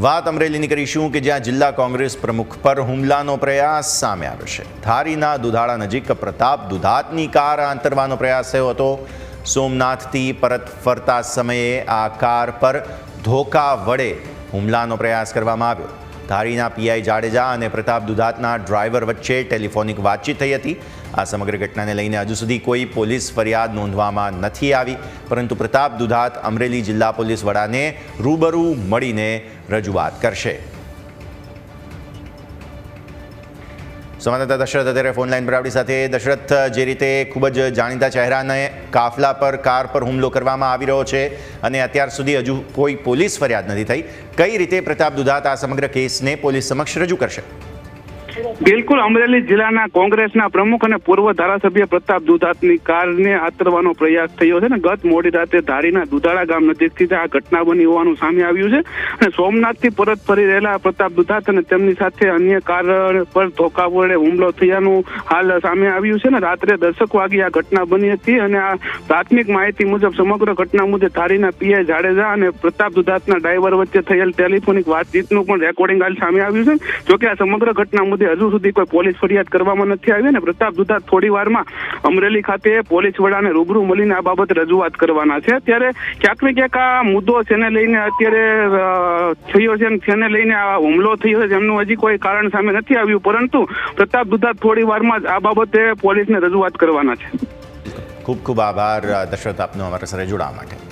વાત અમરેલીની કરીશું કે જ્યાં જિલ્લા કોંગ્રેસ પ્રમુખ પર હુમલાનો પ્રયાસ સામે આવ્યો છે। ધારીના દુધાળા નજીક પ્રતાપ દુધાતની કાર આંતરવાનો પ્રયાસ થયો હતો। સોમનાથથી પરત ફરતા સમયે આ કાર પર ધોકા વડે હુમલાનો પ્રયાસ કરવામાં આવ્યો। ધારીના પીઆઈ જાડેજા અને પ્રતાપ દુધાતના ડ્રાઈવર વચ્ચે ટેલિફોનિક વાતચીત થઈ હતી। આ સમગ્ર ઘટનાને લઈને હજુ સુધી કોઈ પોલીસ ફરિયાદ નોંધવામાં નથી આવી, પરંતુ પ્રતાપ દુધાત અમરેલી જિલ્લા પોલીસ વડાને રૂબરૂ મળીને રજૂઆત કરશે। સંવાદદાતા દશરથ અત્યારે ફોન લાઈન પર આપણી સાથે। દશરથ, જે રીતે ખૂબ જ જાણીતા ચહેરાને કાફલા પર કાર પર હુમલો કરવામાં આવી રહ્યો છે અને અત્યાર સુધી હજુ કોઈ પોલીસ ફરિયાદ નથી થઈ, કઈ રીતે પ્રતાપ દુધાત આ સમગ્ર કેસને પોલીસ સમક્ષ રજૂ કરશે? બિલકુલ, અમરેલી જિલ્લાના કોંગ્રેસના પ્રમુખ અને પૂર્વ ધારાસભ્ય પ્રતાપ દુધાતની કારને આતરવાનો પ્રયાસ થયો છે ને ગત મોડી રાતે ધારીના દુધાળા ગામ નજીકથી આ ઘટના બની હોવાનું સામે આવ્યું છે। અને સોમનાથથી પરત ફરી રહેલા પ્રતાપ દુધાત અને તેમની સાથે અન્ય કાર પર ધોકા વડે હુમલો થયાનું હાલ સામે આવ્યું છે। ને રાત્રે 10 વાગે આ ઘટના બની હતી અને આ પ્રાથમિક માહિતી મુજબ સમગ્ર ઘટના મુદ્દે ધારીના પીઆઈ જાડેજા અને પ્રતાપ દુધાતના ડ્રાઈવર વચ્ચે થયેલ ટેલિફોનિક વાતચીતનું પણ રેકોર્ડિંગ હાલ સામે આવ્યું છે। જોકે આ સમગ્ર ઘટના મુદ્દે હજુ સુધી કોઈ પોલીસ ફરિયાદ કરવામાં નથી આવી અને પ્રતાપ દુધાત થોડી વારમાં અમરેલી ખાતે પોલીસ વડાને રૂબરૂ મળીને આ બાબતે રજૂઆત કરવાના છે। ત્યારે ક્યાંક ને ક્યાંક આ મુદ્દો જેને લઈને અત્યારે થયો છે, જેને લઈને આ હુમલો થયો છે, જેમનું હજી કોઈ કારણ સામે નથી આવ્યું, પરંતુ પ્રતાપ દુધાત થોડી વારમાં જ આ બાબતે પોલીસને રજૂઆત કરવાના છે। ખૂબ ખૂબ આભાર દશરથ આપનો અમારા સાથે જોડાવા માટે।